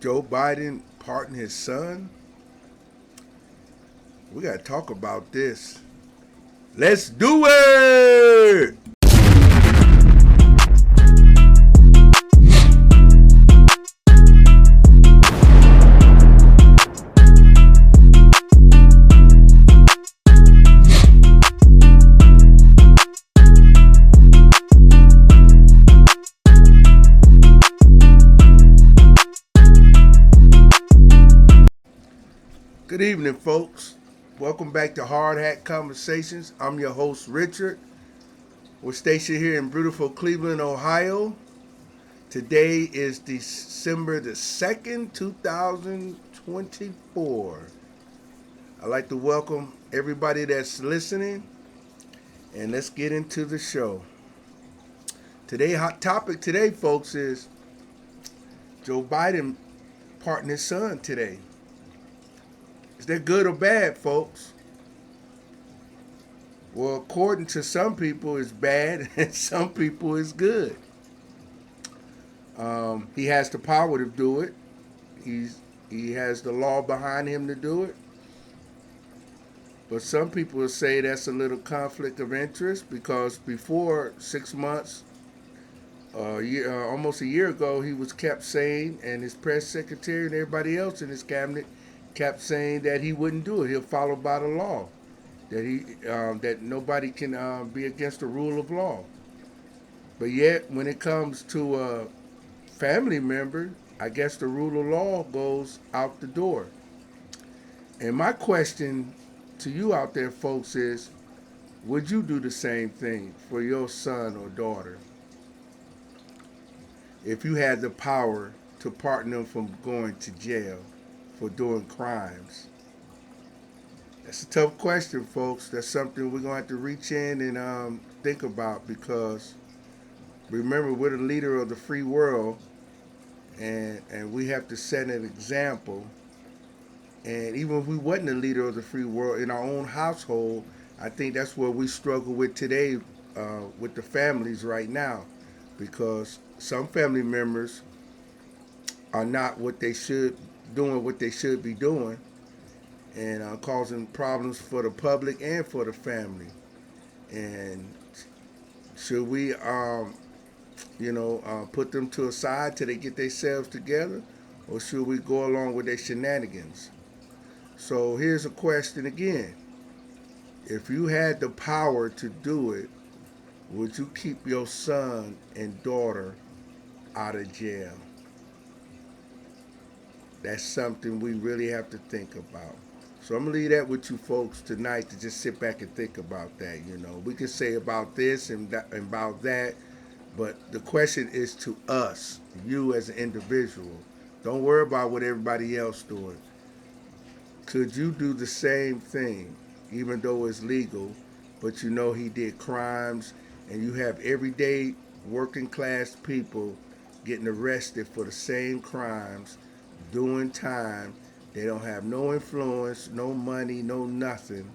Joe Biden pardon his son? We got to talk about this. Let's do it! Good evening, folks. Welcome back to Hard Hat Conversations. I'm your host, Richard. We're stationed here in beautiful Cleveland, Ohio. Today is December the 2nd, 2024. I'd like to welcome everybody that's listening, and let's get into the show. Today's hot topic today, folks, is Joe Biden pardoned his son today. Is that good or bad, folks? Well, according to some people, it's bad, and some people, it's good. He has the power to do it. He has the law behind him to do it. But some people will say that's a little conflict of interest because before 6 months, almost a year ago, he was kept saying, and his press secretary and everybody else in his cabinet kept saying that he wouldn't do it. He'll follow by the law. That nobody can be against the rule of law. But yet, when it comes to a family member, I guess the rule of law goes out the door. And my question to you out there, folks, is would you do the same thing for your son or daughter if you had the power to pardon them from going to jail for doing crimes? That's a tough question, folks. That's something we're going to have to reach in and think about because remember, we're the leader of the free world and we have to set an example. And even if we wasn't the leader of the free world in our own household, I think that's where we struggle with today with the families right now because some family members are not doing what they should be doing and causing problems for the public and for the family. And should we, put them to a side till they get themselves together, or should we go along with their shenanigans? So here's a question again. If you had the power to do it, would you keep your son and daughter out of jail? That's something we really have to think about. So I'm gonna leave that with you folks tonight to just sit back and think about that. We can say about this and about that, but the question is to us, you as an individual. Don't worry about what everybody else doing. Could you do the same thing, even though it's legal, but you know he did crimes, and you have everyday working class people getting arrested for the same crimes, doing time. They don't have no influence, no money, no nothing,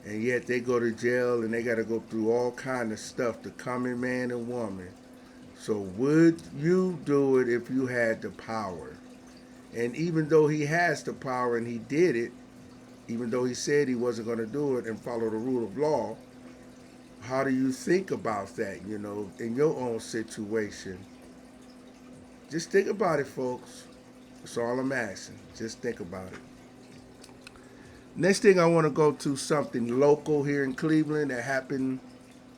and yet they go to jail and they got to go through all kind of stuff, the common man and woman. So would you do it if you had the power? And even though he has the power and he did it, even though he said he wasn't going to do it and follow the rule of law, how do you think about that, in your own situation? Just think about it, folks. That's all I'm asking. Just think about it. Next thing I want to go to something local here in Cleveland that happened,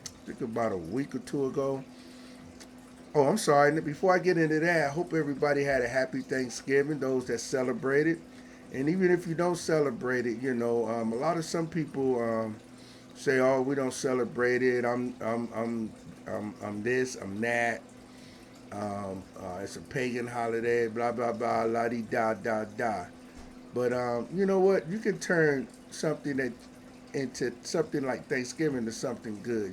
I think about a week or two ago. Oh, I'm sorry. Before I get into that, I hope everybody had a happy Thanksgiving, those that celebrated. And even if you don't celebrate it, a lot of some people say, "Oh, we don't celebrate it. I'm this, I'm that. It's a pagan holiday. Blah blah blah. La di da da da." But you know what? You can turn something that into something like Thanksgiving to something good.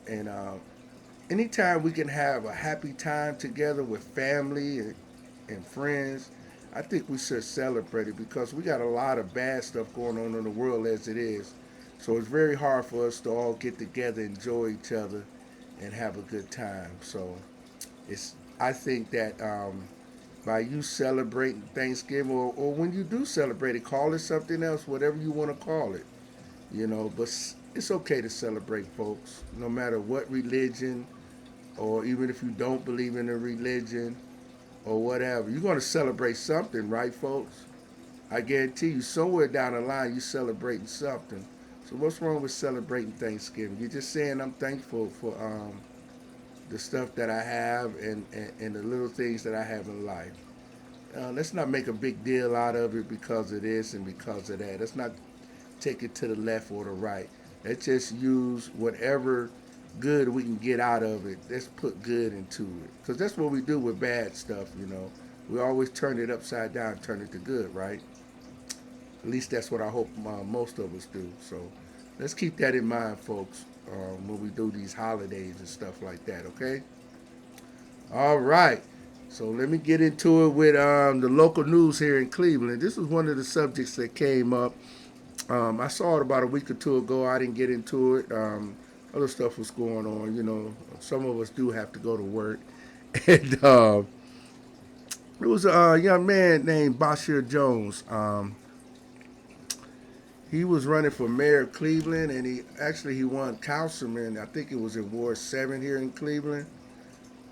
And anytime we can have a happy time together with family and friends, I think we should celebrate it because we got a lot of bad stuff going on in the world as it is. So it's very hard for us to all get together, enjoy each other, and have a good time. So I think that by you celebrating Thanksgiving, or when you do celebrate it, call it something else, whatever you want to call it. But it's okay to celebrate, folks, no matter what religion, or even if you don't believe in a religion or whatever. You're going to celebrate something, right, folks? I guarantee you, somewhere down the line, you're celebrating something. So what's wrong with celebrating Thanksgiving? You're just saying I'm thankful for the stuff that I have, and the little things that I have in life. Let's not make a big deal out of it because of this and because of that. Let's not take it to the left or the right. Let's just use whatever good we can get out of it. Let's put good into it. Because that's what we do with bad stuff. We always turn it upside down, turn it to good, right? At least that's what I hope most of us do. So let's keep that in mind, folks, when we do these holidays and stuff like that, okay? All right. So let me get into it with the local news here in Cleveland. This was one of the subjects that came up. I saw it about a week or two ago. I didn't get into it. Other stuff was going on. Some of us do have to go to work. And it was a young man named Bashir Jones. He was running for mayor of Cleveland, and he won councilman. I think it was in Ward 7 here in Cleveland.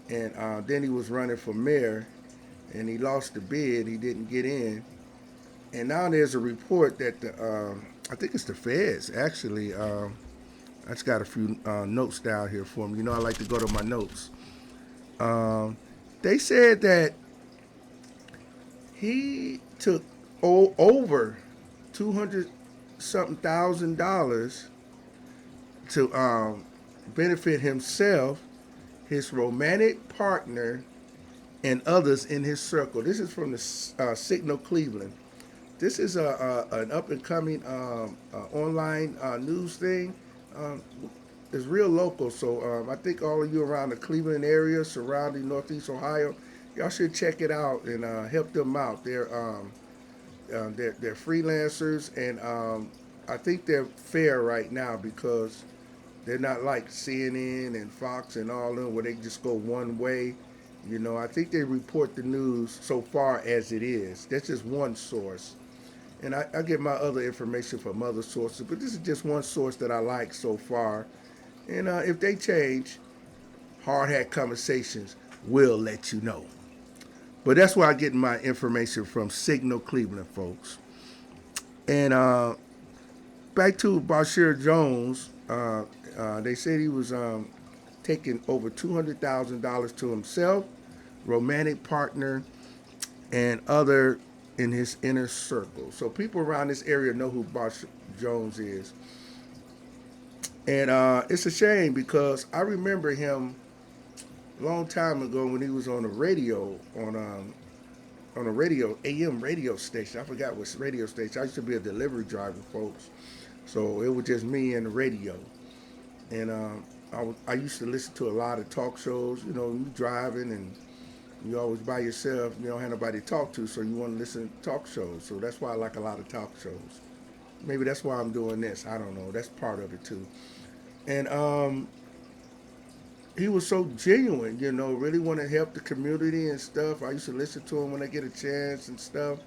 And then he was running for mayor, and he lost the bid. He didn't get in. And now there's a report that I think it's the feds actually. I just got a few notes down here for me. I like to go to my notes. They said that he took over 200 something $1,000 to benefit himself, his romantic partner, and others in his circle. This is from the Signal Cleveland. This is an up and coming online news thing. Um, it's real local, so I think all of you around the Cleveland area, surrounding Northeast Ohio, y'all should check it out and help them out. They're freelancers, and I think they're fair right now because they're not like CNN and Fox and all of them where they just go one way. I think they report the news so far as it is. That's just one source. And I get my other information from other sources, but this is just one source that I like so far. And if they change, Hard Hat Conversations will let you know. But that's where I get my information from, Signal Cleveland, folks. And back to Bashir Jones, they said he was taking over $200,000 to himself, romantic partner, and other in his inner circle. So people around this area know who Bashir Jones is. And it's a shame because I remember him a long time ago when he was on the radio, on a radio AM radio station. I forgot what radio station. I used to be a delivery driver, folks. So it was just me and the radio. And I used to listen to a lot of talk shows. You driving and you always by yourself. You don't have nobody to talk to, so you want to listen to talk shows. So that's why I like a lot of talk shows. Maybe that's why I'm doing this. I don't know. That's part of it too. And he was so genuine, really want to help the community and stuff. I used to listen to him when I get a chance and stuff.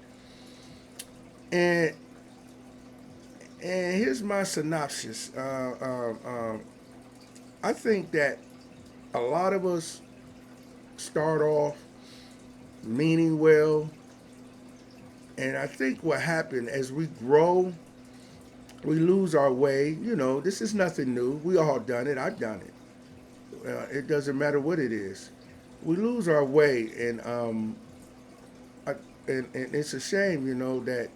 And here's my synopsis. I think that a lot of us start off meaning well, and I think what happened as we grow, we lose our way. This is nothing new. We all done it. I've done it. It doesn't matter what it is. We lose our way, and and it's a shame, that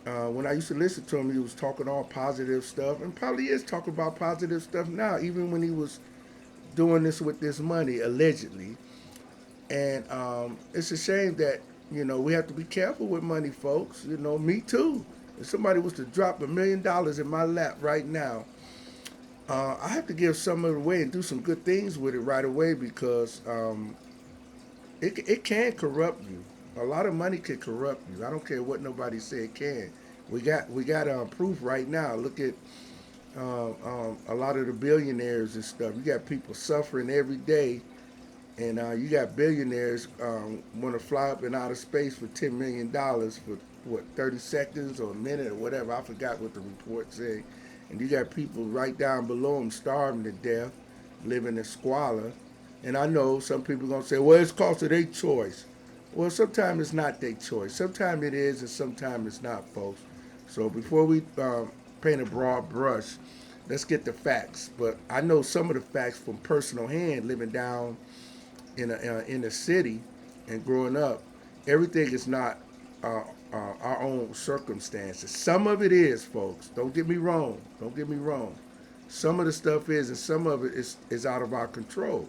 when I used to listen to him, he was talking all positive stuff, and probably is talking about positive stuff now, even when he was doing this with this money allegedly. And it's a shame that we have to be careful with money, folks. Me too. If somebody was to drop $1 million in my lap right now, I have to give some of it away and do some good things with it right away because it can corrupt you. A lot of money can corrupt you. I don't care what nobody say it can. We got proof right now. Look at a lot of the billionaires and stuff. You got people suffering every day And you got billionaires want to fly up in outer space for $10 million for what 30 seconds or a minute or whatever. I forgot what the report said. And you got people right down below them starving to death, living in squalor. And I know some people are gonna say, "Well, it's cause of their choice." Well, sometimes it's not their choice. Sometimes it is, and sometimes it's not, folks. So before we paint a broad brush, let's get the facts. But I know some of the facts from personal hand, living down in a city and growing up. Everything is not our own circumstances. Some of it is, folks. Don't get me wrong. Don't get me wrong. Some of the stuff is, and some of it is out of our control.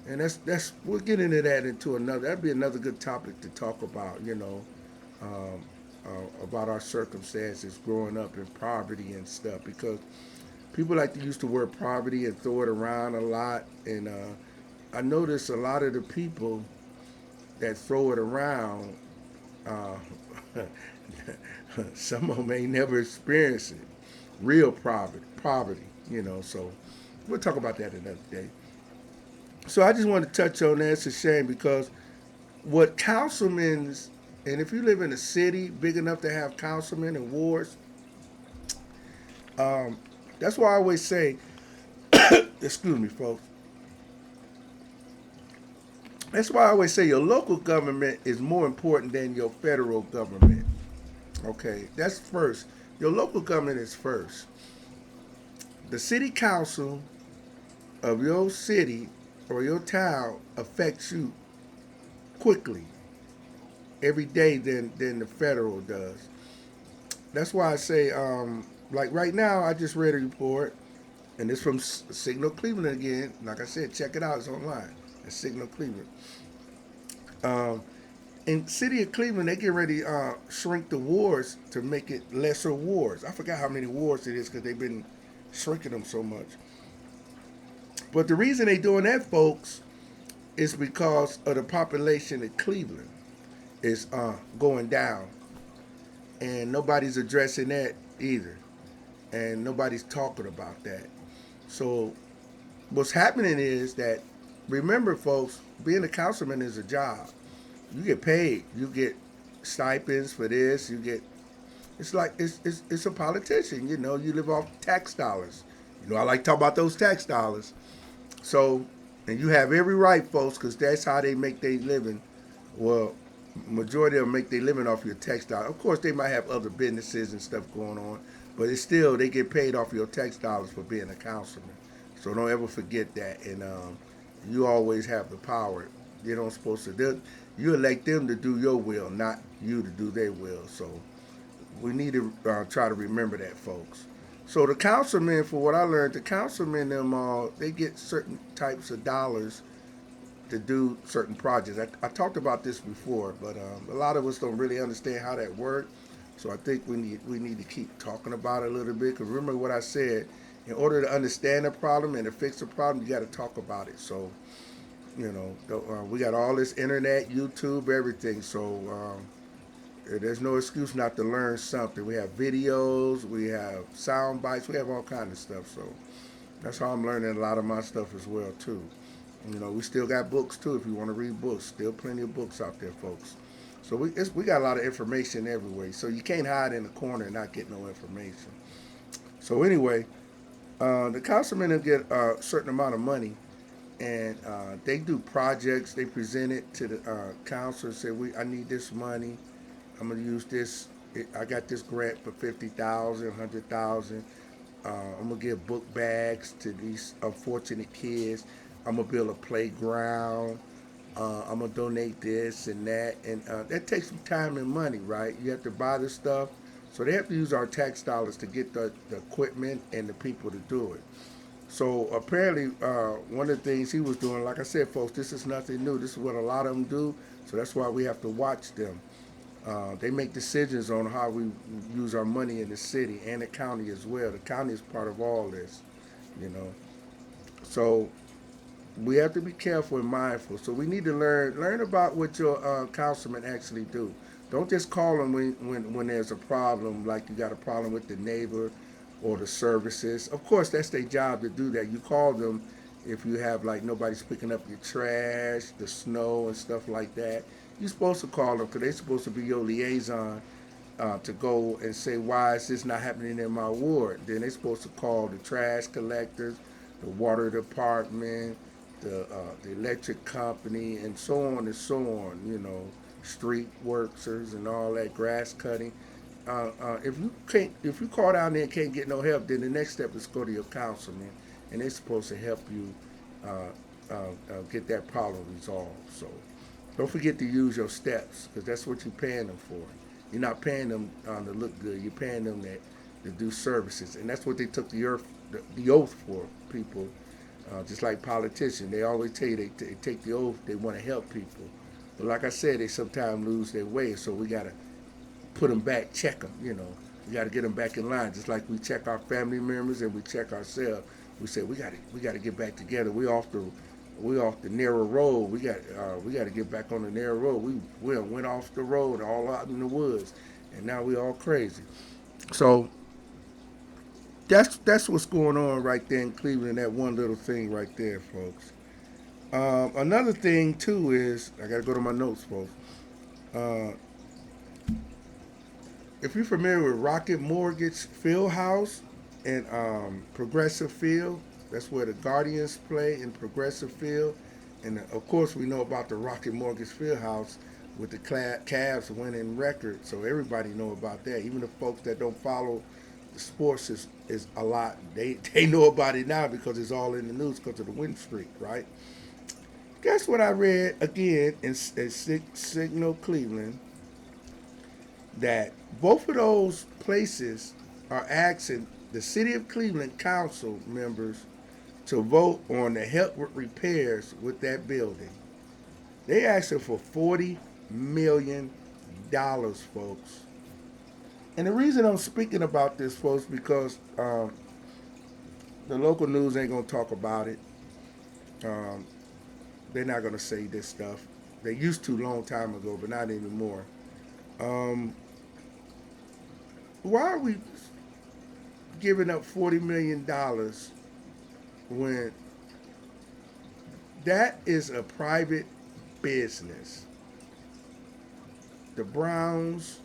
And that's we'll get into that into another. That'd be another good topic to talk about. Um, about our circumstances growing up in poverty and stuff, because people like to use the word poverty and throw it around a lot. And I notice a lot of the people that throw it around, uh, some of them ain't never experienced it. Real poverty. So we'll talk about that another day. So I just want to touch on that. It's a shame because what councilmen's, and if you live in a city big enough to have councilmen and wards, um, that's why I always say, excuse me, folks. That's why I always say your local government is more important than your federal government. Okay, that's first. Your local government is first. The city council of your city or your town affects you quickly every day than the federal does. That's why I say, like right now, I just read a report, and it's from Signal Cleveland again. Like I said, check it out. It's online at Signal Cleveland. Um, in city of Cleveland, they get ready to shrink the wards to make it lesser wards. I forgot how many wards it is because they've been shrinking them so much. But the reason they doing that, folks, is because of the population in Cleveland is going down, and nobody's addressing that either, and nobody's talking about that. So what's happening is that, remember, folks, being a councilman is a job. You get paid. You get stipends for this. You get. It's like it's a politician. You live off tax dollars. I like to talk about those tax dollars. So, and you have every right, folks, because that's how they make their living. Well, majority of them make their living off your tax dollars. Of course, they might have other businesses and stuff going on, but it's still they get paid off your tax dollars for being a councilman. So don't ever forget that. And you always have the power. They don't supposed to. You elect them to do your will, not you to do their will. So we need to try to remember that, folks. So the councilmen, for what I learned, the councilmen them they get certain types of dollars to do certain projects. I talked about this before, but a lot of us don't really understand how that works. So I think we need to keep talking about it a little bit. Because remember what I said, in order to understand the problem and to fix the problem, you got to talk about it. So we got all this internet, YouTube, everything. So there's no excuse not to learn something. We have videos, we have sound bites, we have all kinds of stuff. So that's how I'm learning a lot of my stuff as well too. We still got books too. If you want to read books, still plenty of books out there, folks. So we got a lot of information everywhere. So you can't hide in the corner and not get no information. So anyway, the councilmen get a certain amount of money, and they do projects. They present it to the council and say, I need this money. I'm gonna use this. I got this grant for 50,000, 100,000. I'm gonna give book bags to these unfortunate kids. I'm gonna build a playground. I'm gonna donate this and that, and that takes some time and money, right? You have to buy the stuff, so they have to use our tax dollars to get the equipment and the people to do it. So apparently, one of the things he was doing, like I said, folks, this is nothing new. This is what a lot of them do. So that's why we have to watch them. They make decisions on how we use our money in the city and the county as well. The county is part of all this, you know. So we have to be careful and mindful. So we need to learn about what your councilman actually do. Don't just call them when there's a problem, like you got a problem with the neighbor or the services. Of course, that's their job to do that. You call them If you have like nobody's picking up your trash, the snow and stuff like that, you're supposed to call them because they're supposed to be your liaison to go and say, why is this not happening in my ward? Then they're supposed to call the trash collectors, the water department, the electric company, and so on and so on. Street workers and all that, grass cutting. If you call down there and can't get no help, then the next step is go to your councilman, and they're supposed to help you get that problem resolved. So don't forget to use your steps because that's what you're paying them for. You're not paying them to look good. You're paying them to do services, and that's what they took the oath for. People, just like politicians, they always tell you they take the oath. They want to help people, but like I said, they sometimes lose their way. So we gotta put them back, check them. We gotta get them back in line, just like we check our family members and we check ourselves. We say we gotta get back together. We off the narrow road. We got to get back on the narrow road. We went off the road all out in the woods, and now we all crazy. So that's what's going on right there in Cleveland. That one little thing right there, folks. Another thing too is I got to go to my notes, folks. Uh, if you're familiar with Rocket Mortgage Field House and Progressive Field, that's where the Guardians play in Progressive Field. And of course, we know about the Rocket Mortgage Field House with the Cavs winning record. So everybody know about that. Even the folks that don't follow the sports is a lot. They know about it now because it's all in the news because of the win streak, right? Guess what I read again in Signal Cleveland that both of those places are asking the city of Cleveland council members to vote on the help with repairs with that building. They asking for $40 million, folks. And the reason I'm speaking about this, folks, because the local news ain't gonna talk about it. Um, they're not gonna say this stuff. They used to a long time ago, but not anymore. Um, why are we giving up $40 million when that is a private business? The Browns,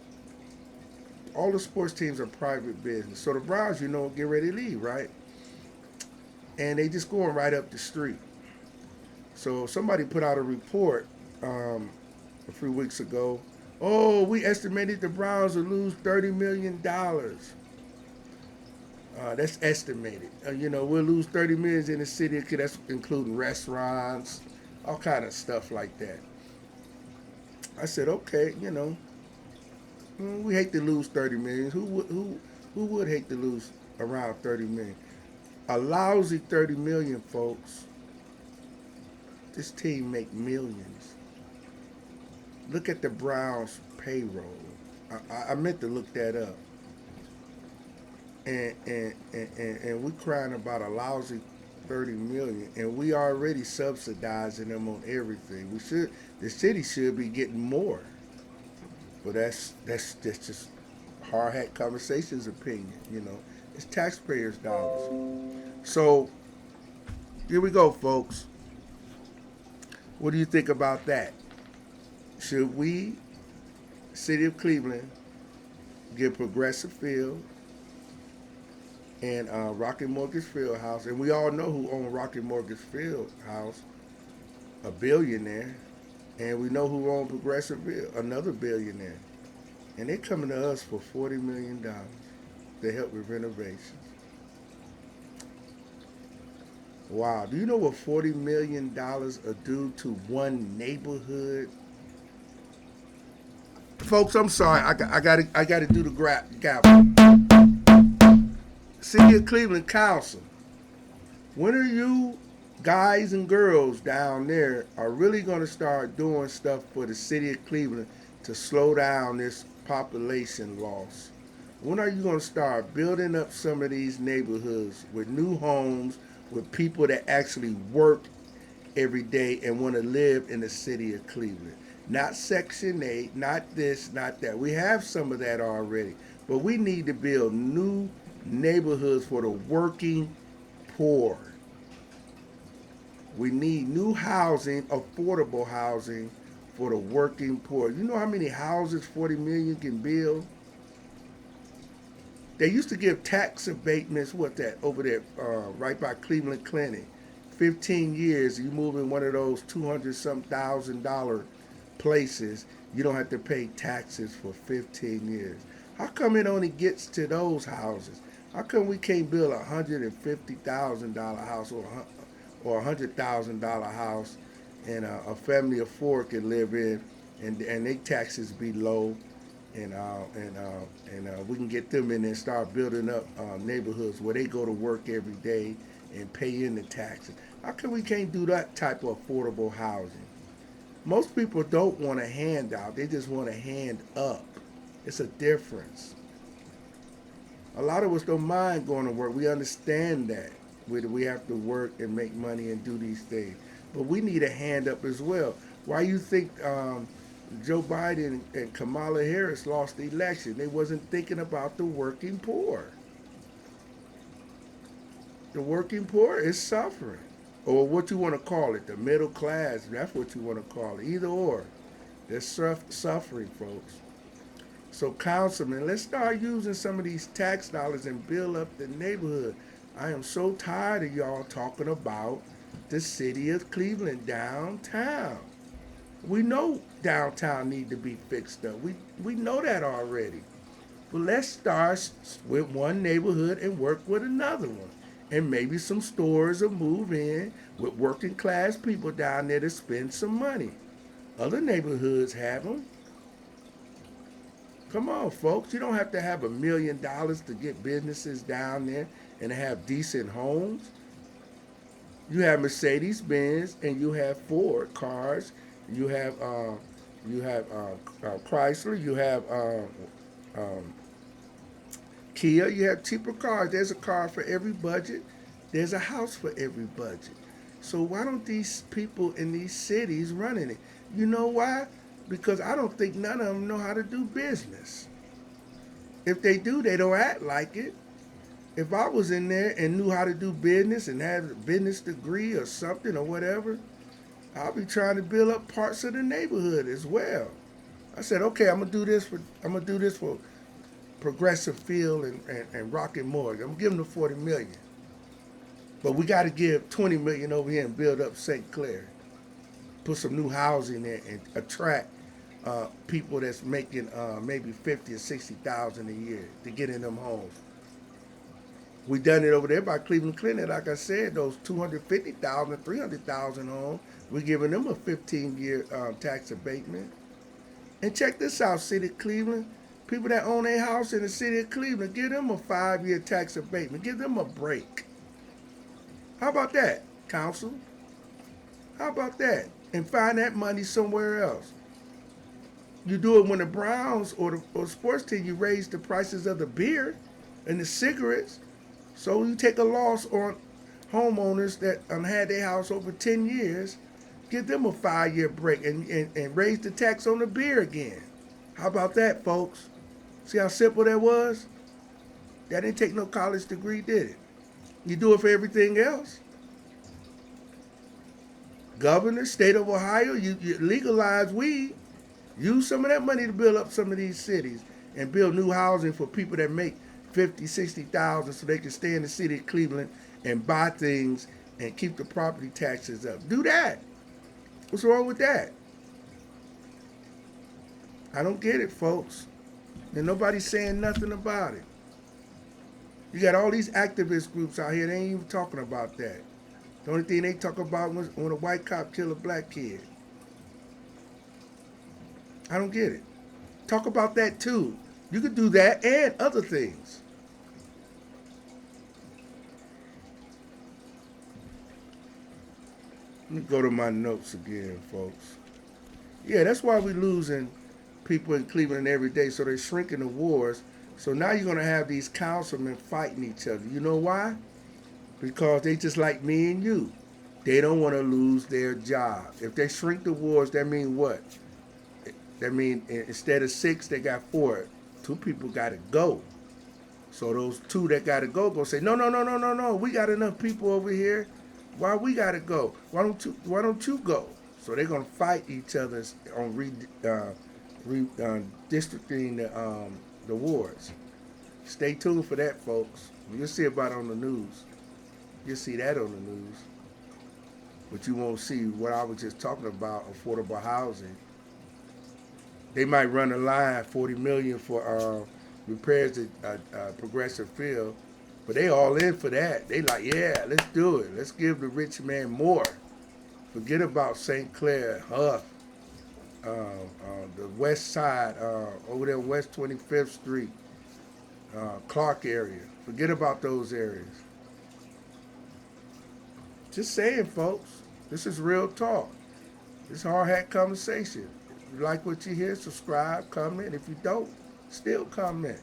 all the sports teams are private business. So the Browns, get ready to leave, right? And they just going right up the street. So somebody put out a report a few weeks ago. Oh, we estimated the Browns would lose $30 million. That's estimated. We'll lose 30 million in the city. That's including restaurants, all kind of stuff like that. I said, okay, we hate to lose 30 million. Who would hate to lose around 30 million? A lousy 30 million, folks. This team make millions. Look at the Browns payroll. I meant to look that up. And we crying about a lousy 30 million, and we already subsidizing them on everything. The city should be getting more, but that's just hard hat conversations opinion. It's taxpayers' dollars. So here we go, folks. What do you think about that? Should we, City of Cleveland, give Progressive Field and Rocket Mortgage Field House, and we all know who owned Rocket Mortgage Field House, a billionaire, and we know who owned Progressive Field, another billionaire, and they're coming to us for $40 million to help with renovations. Wow, do you know what $40 million are due to one neighborhood? Folks, I'm sorry, I got to do the gavel. City of Cleveland Council. When are you guys and girls down there are really going to start doing stuff for the city of Cleveland to slow down this population loss? When are you going to start building up some of these neighborhoods with new homes, with people that actually work every day and want to live in the city of Cleveland? Not Section 8, not this, not that. We have some of that already. But we need to build new neighborhoods for the working poor. We need new housing, affordable housing for the working poor. You know how many houses 40 million can build? They used to give tax abatements, what that, over there, right by Cleveland Clinic. 15 years, you move in one of those 200 some $1,000 places, you don't have to pay taxes for 15 years. How come it only gets to those houses? How come we can't build $150,000 house or $100,000 house and a family of four can live in and their taxes be low and we can get them in and start building up neighborhoods where they go to work every day and pay in the taxes. How come we can't do that type of affordable housing? Most people don't want a handout; they just want a hand up. It's a difference. A lot of us don't mind going to work. We understand that we have to work and make money and do these things, but we need a hand up as well. Why you think Joe Biden and Kamala Harris lost the election? They wasn't thinking about the working poor. The working poor is suffering, or what you want to call it, the middle class. That's what you want to call it. Either or, they're suffering, folks. So, councilman, let's start using some of these tax dollars and build up the neighborhood. I am so tired of y'all talking about the city of Cleveland downtown. We know downtown need to be fixed up. We know that already. But let's start with one neighborhood and work with another one. And maybe some stores will move in with working class people down there to spend some money. Other neighborhoods have them. Come on, folks. You don't have to have $1 million to get businesses down there and have decent homes. You have Mercedes Benz and you have Ford cars. You have Chrysler. You have um, Kia. You have cheaper cars. There's a car for every budget. There's a house for every budget. So why don't these people in these cities running it? You know why? Because I don't think none of them know how to do business. If they do, they don't act like it. If I was in there and knew how to do business and had a business degree or something or whatever, I'll be trying to build up parts of the neighborhood as well. I said, okay, I'm gonna do this for Progressive Field and Rocket Mortgage. I'm gonna give them the 40 million. But we gotta give 20 million over here and build up St. Clair. Put some new housing there and attract people that's making maybe 50 or 60,000 a year to get in them homes. We done it over there by Cleveland Clinic, like I said, those 250,000, 300,000 homes. We're giving them a 15-year tax abatement. And check this out, City of Cleveland. People that own a house in the city of Cleveland, give them a 5-year tax abatement. Give them a break. How about that, council? How about that? And find that money somewhere else. You do it when the Browns or the sports team, you raise the prices of the beer and the cigarettes. So you take a loss on homeowners that had their house over 10 years, give them a 5-year break and raise the tax on the beer again. How about that, folks? See how simple that was? That didn't take no college degree, did it? You do it for everything else. Governor, state of Ohio, you legalize weed. Use some of that money to build up some of these cities and build new housing for people that make 50, 60,000 so they can stay in the city of Cleveland and buy things and keep the property taxes up. Do that. What's wrong with that? I don't get it, folks. And nobody's saying nothing about it. You got all these activist groups out here, they ain't even talking about that. The only thing they talk about was when a white cop killed a black kid. I don't get it. Talk about that too. You could do that and other things. Let me go to my notes again, folks. Yeah, that's why we're losing people in Cleveland every day. So they're shrinking the wars. So now you're going to have these councilmen fighting each other. You know why? Because they just like me and you. They don't want to lose their job. If they shrink the wars, that means what? That means instead of 6, they got 4. 2 people got to go. So those 2 that got to go say, no, no, no, no, no, no. We got enough people over here. Why we gotta go? Why don't you go? So they're gonna fight each other on districting the wards. Stay tuned for that, folks. You'll see about it on the news. You'll see that on the news. But you won't see what I was just talking about, affordable housing. They might run a line 40 million for repairs to Progressive Field, but they all in for that. They like, yeah, let's do it. Let's give the rich man more. Forget about St. Clair, Huff, the West Side, over there West 25th Street, Clark area. Forget about those areas. Just saying, folks. This is real talk. This hard hat conversation. If you like what you hear, subscribe, comment. If you don't, still comment.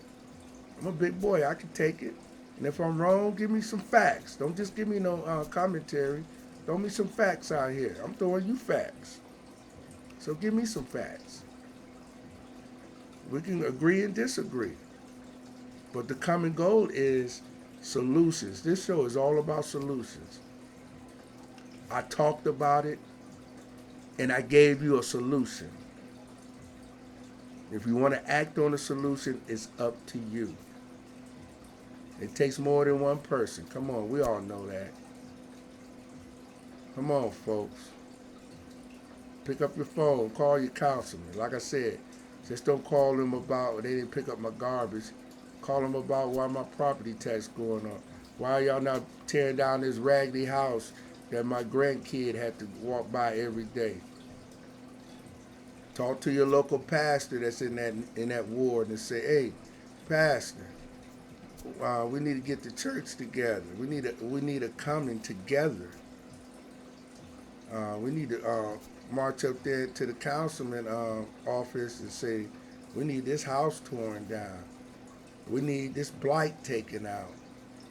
I'm a big boy. I can take it. And if I'm wrong, give me some facts. Don't just give me no commentary. Throw me some facts out here. I'm throwing you facts. So give me some facts. We can agree and disagree. But the common goal is solutions. This show is all about solutions. I talked about it, and I gave you a solution. If you want to act on a solution, it's up to you. It takes more than one person. Come on, we all know that. Come on, folks. Pick up your phone, call your councilman. Like I said, just don't call them about they didn't pick up my garbage. Call them about why my property tax going up. Why y'all not tearing down this raggedy house that my grandkid had to walk by every day? Talk to your local pastor that's in that ward and say, hey, pastor, we need to get the church together. We need a coming together. We need to march up there to the councilman office and say, we need this house torn down. We need this blight taken out.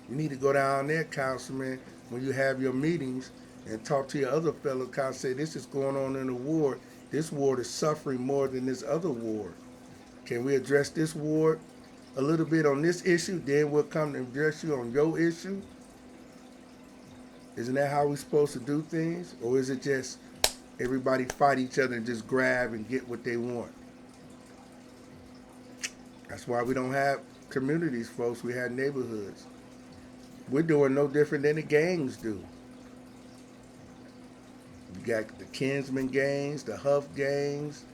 You need to go down there, councilman, when you have your meetings and talk to your other fellow council. Say, this is going on in the ward. This ward is suffering more than this other ward. Can we address this ward a little bit on this issue? Then we'll come and address you on your issue. Isn't that how we're supposed to do things? Or is it just everybody fight each other and just grab and get what they want? That's why we don't have communities, folks. We have neighborhoods. We're doing no different than the gangs do. You got the Kinsman gangs, the Huff gangs,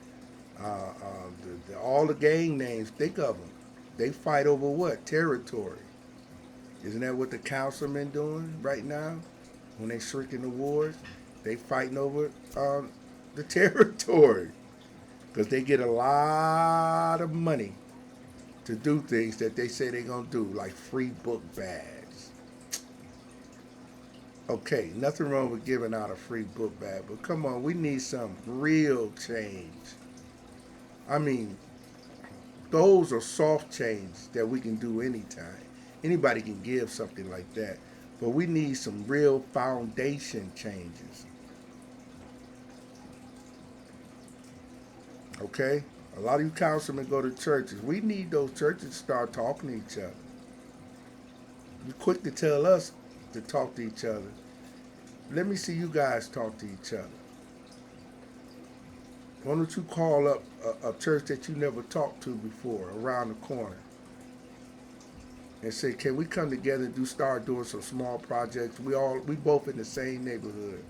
all the gang names. Think of them. They fight over what? Territory. Isn't that what the councilmen doing right now? When they shrinking the wards, they fighting over the territory because they get a lot of money to do things that they say they're gonna do, like free book bags. Okay, nothing wrong with giving out a free book bag, but come on, we need some real change. I mean, those are soft change that we can do anytime. Anybody can give something like that, but we need some real foundation changes. Okay? A lot of you councilmen go to churches. We need those churches to start talking to each other. You're quick to tell us to talk to each other. Let me see you guys talk to each other. Why don't you call up a church that you never talked to before around the corner and say, can we come together and start doing some small projects? We both in the same neighborhood.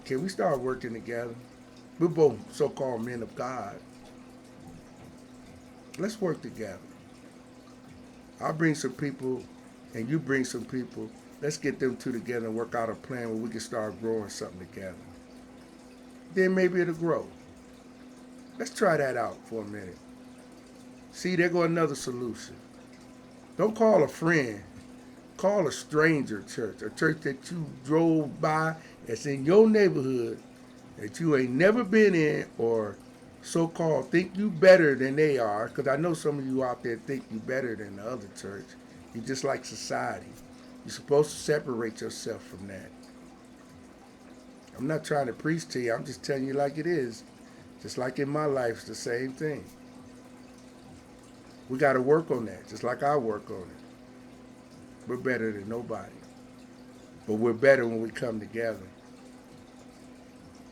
Can we start working together? We're both so-called men of God. Let's work together. I'll bring some people and you bring some people. Let's get them two together and work out a plan where we can start growing something together. Then maybe it'll grow. Let's try that out for a minute. See, there go another solution. Don't call a friend. Call a stranger church, a church that you drove by that's in your neighborhood that you ain't never been in or so-called think you better than they are, because I know some of you out there think you better than the other church. You just like society. You're supposed to separate yourself from that. I'm not trying to preach to you. I'm just telling you like it is. Just like in my life, it's the same thing. We got to work on that, just like I work on it. We're better than nobody. but we're better when we come together.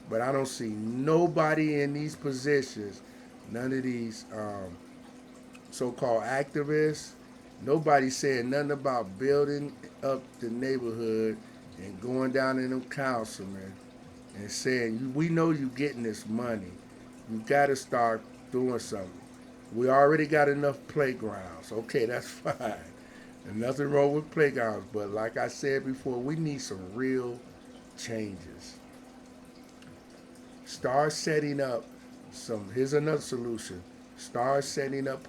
But I don't see nobody in these positions, none of these so-called activists, nobody saying nothing about building up the neighborhood and going down in them councilmen and saying, we know you getting this money. You got to start doing something. We already got enough playgrounds. Okay, that's fine. And nothing wrong with playgrounds. But like I said before, we need some real changes. Start setting up here's another solution. Start setting up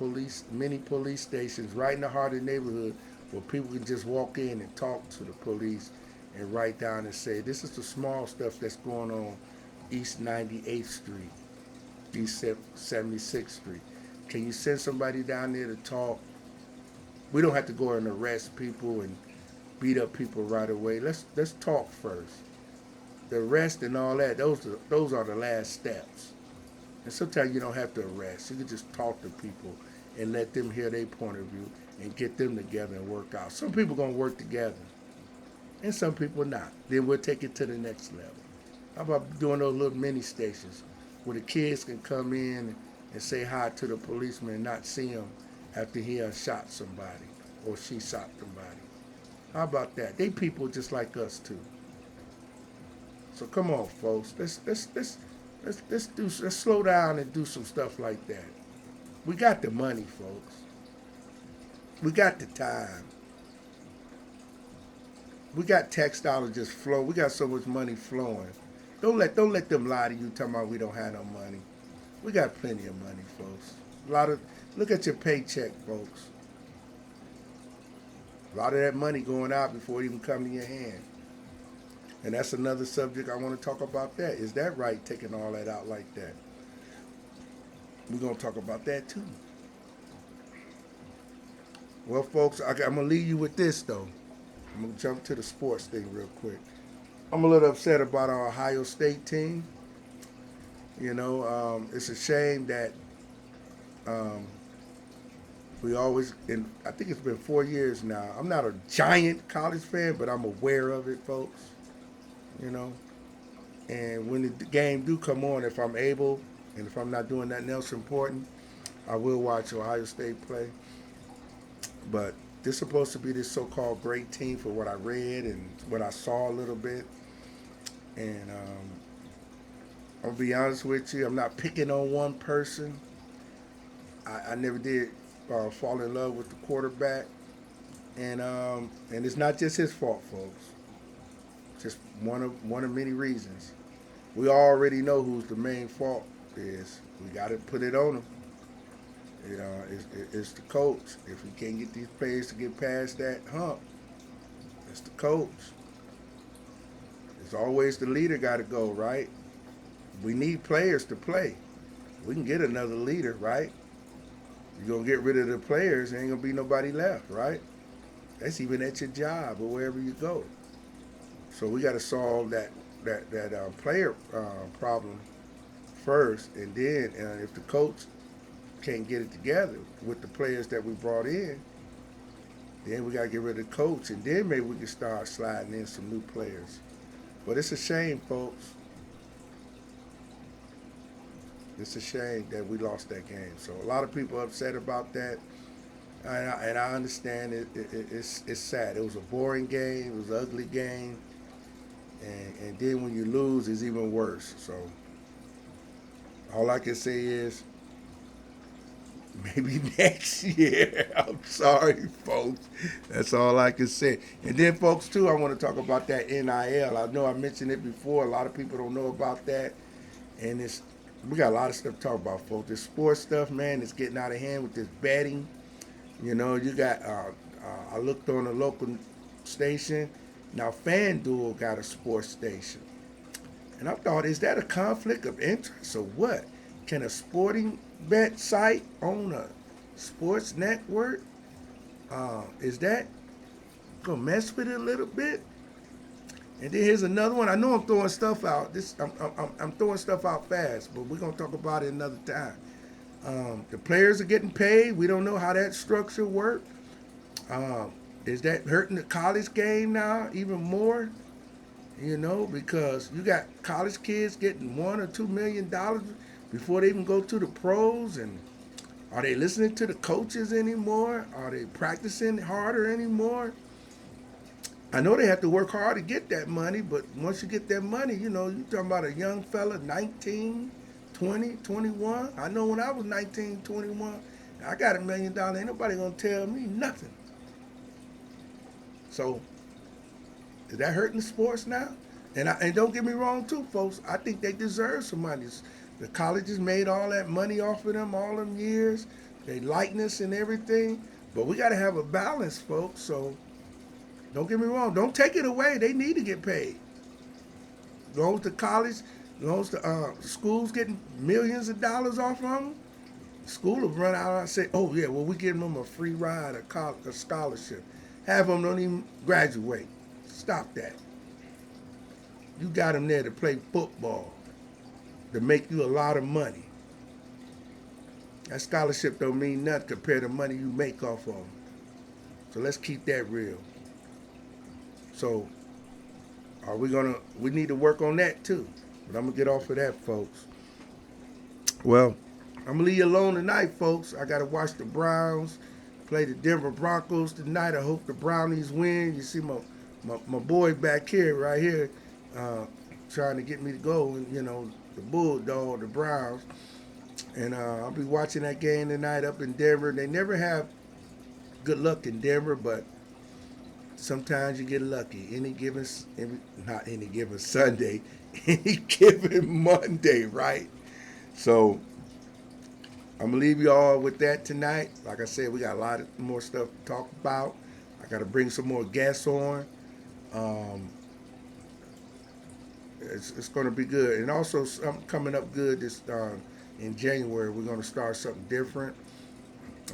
mini police stations right in the heart of the neighborhood where people can just walk in and talk to the police and write down and say, this is the small stuff that's going on East 98th Street, East 76th Street. Can you send somebody down there to talk? We don't have to go and arrest people and beat up people right away. Let's talk first. The arrest and all that, those are the last steps. And sometimes you don't have to arrest. You can just talk to people and let them hear their point of view and get them together and work out. Some people gonna work together, and some people not. Then we'll take it to the next level. How about doing those little mini stations where the kids can come in and say hi to the policeman and not see him after he has shot somebody or she shot somebody? How about that? They people just like us too. So come on, folks. Let's slow down and do some stuff like that. We got the money, folks. We got the time. We got tax dollars just flow. We got so much money flowing. Don't let them lie to you talking about we don't have no money. We got plenty of money, folks. Look at your paycheck, folks. A lot of that money going out before it even come to your hand. And that's another subject I want to talk about. That is that right, taking all that out like that? We're gonna talk about that too. Well, folks, I'm gonna leave you with this though. I'm gonna jump to the sports thing real quick. I'm a little upset about our Ohio State team. It's a shame that um, we always, and I think it's been 4 years now. I'm not a giant college fan, but I'm aware of it, folks. You know, and when the game do come on, if I'm able, and if I'm not doing nothing else important, I will watch Ohio State play. But this is supposed to be this so-called great team for what I read and what I saw a little bit. And I'm gonna be honest with you, I'm not picking on one person. I never did fall in love with the quarterback, and it's not just his fault, folks. Just one of many reasons. We already know who's the main fault is. We got to put it on him. It's the coach. If we can't get these players to get past that hump, it's the coach. It's always the leader got to go, right? We need players to play. We can get another leader, right? You're going to get rid of the players, there ain't going to be nobody left, right? That's even at your job or wherever you go. So we got to solve that player problem first, and then if the coach can't get it together with the players that we brought in, then we got to get rid of the coach, and then maybe we can start sliding in some new players. But it's a shame, folks. It's a shame that we lost that game. So a lot of people are upset about that, and I understand it's sad. It was a boring game. It was an ugly game. And then when you lose, it's even worse. So all I can say is maybe next year. I'm sorry, folks. That's all I can say. And then, folks, too, I want to talk about that NIL. I know I mentioned it before. A lot of people don't know about that. And we got a lot of stuff to talk about, folks. This sports stuff, man, it's getting out of hand with this betting. You got, I looked on a local station. Now, FanDuel got a sports station. And I thought, is that a conflict of interest or what? Can a sporting bet site own a sports network? Is that going to mess with it a little bit? And then here's another one. I know I'm throwing stuff out. I'm throwing stuff out fast, but we're going to talk about it another time. The players are getting paid. We don't know how that structure works. Is that hurting the college game now even more? Because you got college kids getting $1 or $2 million before they even go to the pros, and are they listening to the coaches anymore? Are they practicing harder anymore? I know they have to work hard to get that money, but once you get that money, you're talking about a young fella, 19, 20, 21. I know when I was 19, 21, I got $1 million. Ain't nobody gonna tell me nothing. So is that hurting the sports now? And don't get me wrong too, folks. I think they deserve some money. The colleges made all that money off of them all them years, their likeness and everything. But we got to have a balance, folks. So don't get me wrong. Don't take it away. They need to get paid. As long as the college, as long as the schools getting millions of dollars off of them, the school will run out and say, "Oh yeah, well we giving them a free ride, a scholarship." Half of them don't even graduate. Stop that. You got them there to play football, to make you a lot of money. That scholarship don't mean nothing compared to money you make off of them. So let's keep that real. So we need to work on that too. But I'm going to get off of that, folks. Well, I'm going to leave you alone tonight, folks. I got to watch the Browns play the Denver Broncos tonight. I hope the Brownies win. You see my boy back here, right here, trying to get me to go, and the Bulldog, the Browns, and I'll be watching that game tonight up in Denver. They never have good luck in Denver, but sometimes you get lucky. Not any given Sunday, any given Monday, right? So I'm gonna leave you all with that tonight. Like I said, we got a lot more stuff to talk about. I got to bring some more guests on. Um, it's going to be good. And also, something coming up good this in January. We're going to start something different.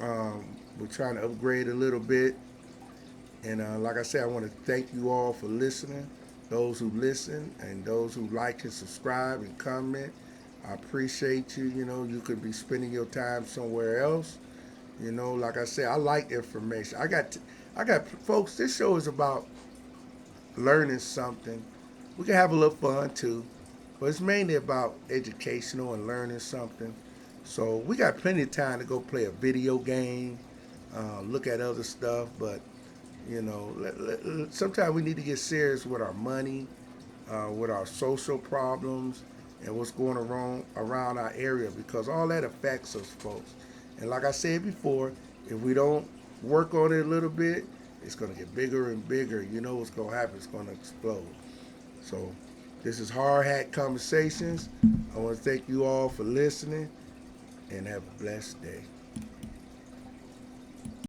We're trying to upgrade a little bit. And like I said, I want to thank you all for listening. Those who listen and those who like and subscribe and comment. I appreciate you. You could be spending your time somewhere else. Like I said, I like information. I got folks. This show is about learning something. We can have a little fun too, but it's mainly about educational and learning something. So we got plenty of time to go play a video game, look at other stuff. But sometimes we need to get serious with our money, with our social problems, and what's going on around our area, because all that affects us, folks. And like I said before, if we don't work on it a little bit, it's going to get bigger and bigger. You know what's going to happen. It's going to explode. So this is Hard Hat Conversations. I want to thank you all for listening, and have a blessed day.